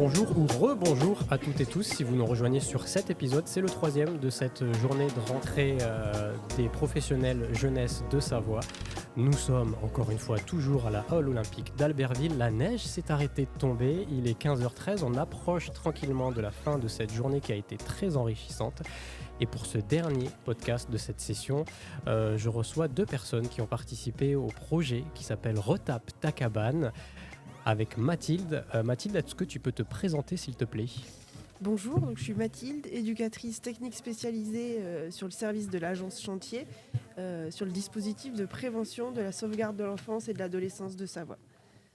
Bonjour ou rebonjour à toutes et tous si vous nous rejoignez sur cet épisode. C'est le troisième de cette journée de rentrée des professionnels jeunesse de Savoie. Nous sommes encore une fois toujours à la Hall Olympique d'Albertville. La neige s'est arrêtée de tomber, il est 15h13, on approche tranquillement de la fin de cette journée qui a été très enrichissante. Et pour ce dernier podcast de cette session, je reçois deux personnes qui ont participé au projet qui s'appelle Retape ta cabane avec Mathilde. Mathilde, est-ce que tu peux te présenter s'il te plaît ? Bonjour, donc je suis Mathilde, éducatrice technique spécialisée sur le service de l'agence chantier, sur le dispositif de prévention de la sauvegarde de l'enfance et de l'adolescence de Savoie.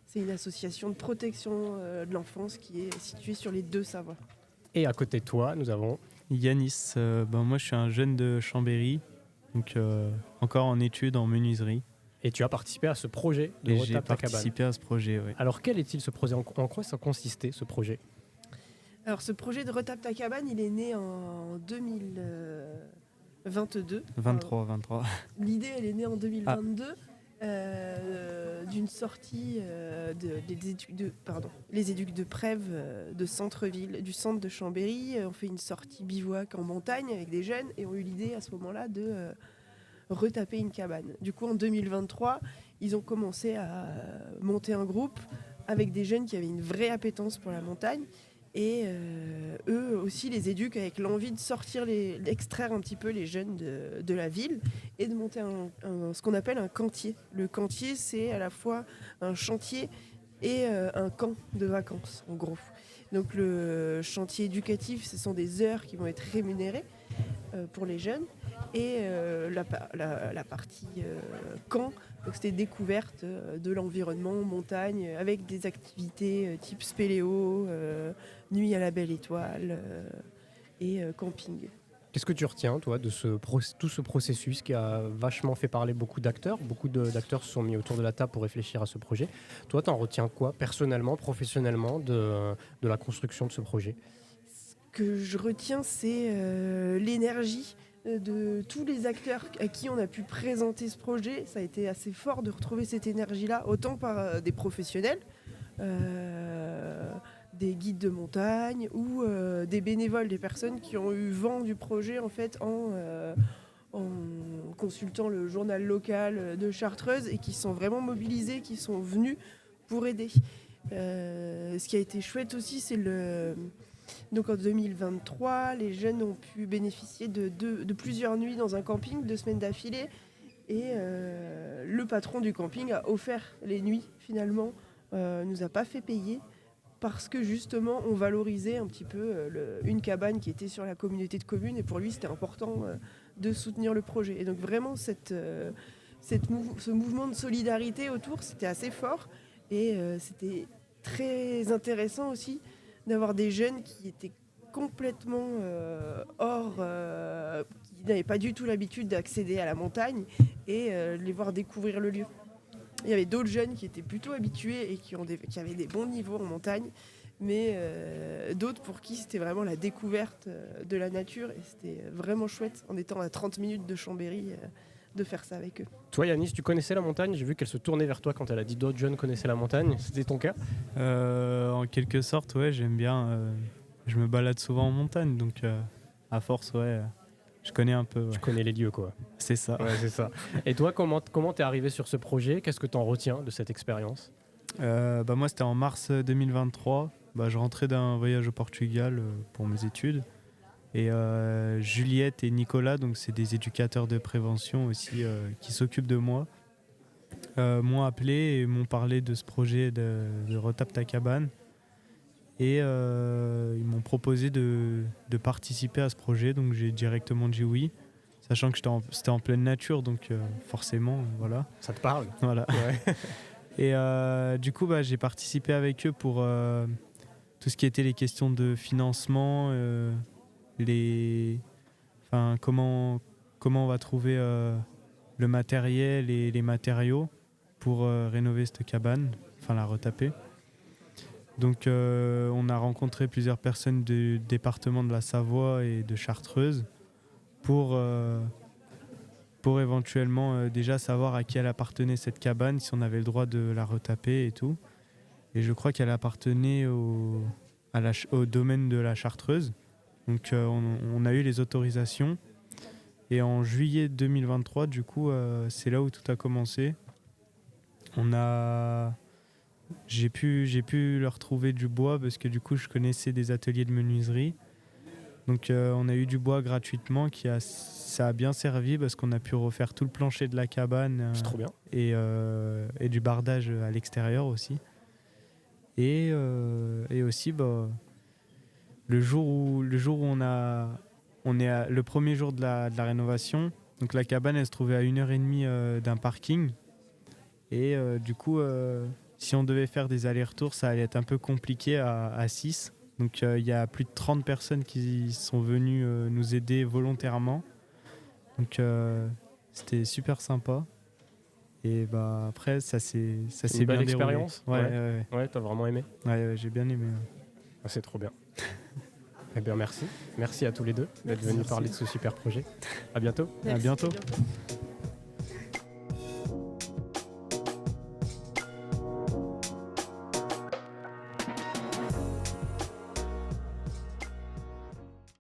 C'est une association de protection de l'enfance qui est située sur les deux Savoies. Et à côté de toi, nous avons Yanis, moi je suis un jeune de Chambéry, donc encore en études en menuiserie. Et tu as participé à ce projet de Retape ta cabane. J'ai participé à ce projet, oui. Alors quel est-il ce projet ? En quoi ça consistait ce projet ? Alors ce projet de Retape ta cabane, il est né en 2022. 23. L'idée, elle est née en 2022 d'une sortie les éducs de Prèves de centre-ville, du centre de Chambéry. On fait une sortie bivouac en montagne avec des jeunes et ont eu l'idée à ce moment-là de retaper une cabane. Du coup, en 2023, ils ont commencé à monter un groupe avec des jeunes qui avaient une vraie appétence pour la montagne. Et eux aussi, les éduques, avec l'envie de sortir, d'extraire un petit peu les jeunes de la ville et de monter ce qu'on appelle un cantier. Le cantier, c'est à la fois un chantier et un camp de vacances, en gros. Donc le chantier éducatif, ce sont des heures qui vont être rémunérées pour les jeunes. Et la partie camp, donc c'était découverte de l'environnement, montagne, avec des activités type spéléo, nuit à la belle étoile et camping. Qu'est-ce que tu retiens, toi, de tout ce processus qui a vachement fait parler beaucoup d'acteurs ? Beaucoup d'acteurs se sont mis autour de la table pour réfléchir à ce projet. Toi, t'en retiens quoi, personnellement, professionnellement, de la construction de ce projet ? Ce que je retiens, c'est l'énergie de tous les acteurs à qui on a pu présenter ce projet. Ça a été assez fort de retrouver cette énergie-là, autant par des professionnels, des guides de montagne ou des bénévoles, des personnes qui ont eu vent du projet en fait en consultant le journal local de Chartreuse et qui sont vraiment mobilisés, qui sont venus pour aider. Ce qui a été chouette aussi, c'est donc en 2023, les jeunes ont pu bénéficier de plusieurs nuits dans un camping, 2 semaines d'affilée. Et le patron du camping a offert les nuits, finalement, nous a pas fait payer. Parce que justement, on valorisait un petit peu une cabane qui était sur la communauté de communes. Et pour lui, c'était important de soutenir le projet. Et donc vraiment, ce mouvement de solidarité autour, c'était assez fort. Et c'était très intéressant aussi d'avoir des jeunes qui étaient complètement qui n'avaient pas du tout l'habitude d'accéder à la montagne et les voir découvrir le lieu. Il y avait d'autres jeunes qui étaient plutôt habitués et qui avaient des bons niveaux en montagne, mais d'autres pour qui c'était vraiment la découverte de la nature et c'était vraiment chouette en étant à 30 minutes de Chambéry de faire ça avec eux. Toi, Yanis, tu connaissais la montagne ? J'ai vu qu'elle se tournait vers toi quand elle a dit d'autres jeunes connaissaient la montagne. C'était ton cas ? En quelque sorte, ouais, j'aime bien. Je me balade souvent en montagne, donc à force, ouais, je connais un peu. Ouais. Tu connais les lieux, quoi. C'est ça. Ouais, c'est ça. Et toi, comment t'es arrivé sur ce projet ? Qu'est-ce que t'en retiens de cette expérience ? Moi, c'était en mars 2023. Je rentrais d'un voyage au Portugal pour mes études. Et Juliette et Nicolas, donc c'est des éducateurs de prévention aussi qui s'occupent de moi, m'ont appelé et m'ont parlé de ce projet de Retape ta cabane. Et ils m'ont proposé de participer à ce projet, donc j'ai directement dit oui, sachant que c'était en pleine nature, donc forcément, voilà. Ça te parle ? Voilà. Ouais. Et du coup, j'ai participé avec eux pour tout ce qui était les questions de financement, comment on va trouver le matériel et les matériaux pour rénover cette cabane, la retaper. Donc on a rencontré plusieurs personnes du département de la Savoie et de Chartreuse pour éventuellement déjà savoir à qui elle appartenait cette cabane, si on avait le droit de la retaper et tout. Et je crois qu'elle appartenait au domaine de la Chartreuse. Donc on a eu les autorisations. Et en juillet 2023, du coup, c'est là où tout a commencé. J'ai pu leur trouver du bois parce que du coup, je connaissais des ateliers de menuiserie. Donc on a eu du bois gratuitement ça a bien servi parce qu'on a pu refaire tout le plancher de la cabane C'est trop bien. et du bardage à l'extérieur aussi. Et aussi le jour où le premier jour de la rénovation, donc la cabane elle se trouvait à 1h30 d'un parking et du coup si on devait faire des allers-retours ça allait être un peu compliqué à 6. Donc il y a plus de 30 personnes qui sont venues nous aider volontairement. Donc c'était super sympa. Et après ça s'est Une bien belle déroulé. expérience. Ouais, t'as vraiment aimé. Ouais, j'ai bien aimé. Ah, c'est trop bien. Eh bien merci à tous les deux d'être venus parler de ce super projet. À bientôt. Merci, À bientôt. à bientôt.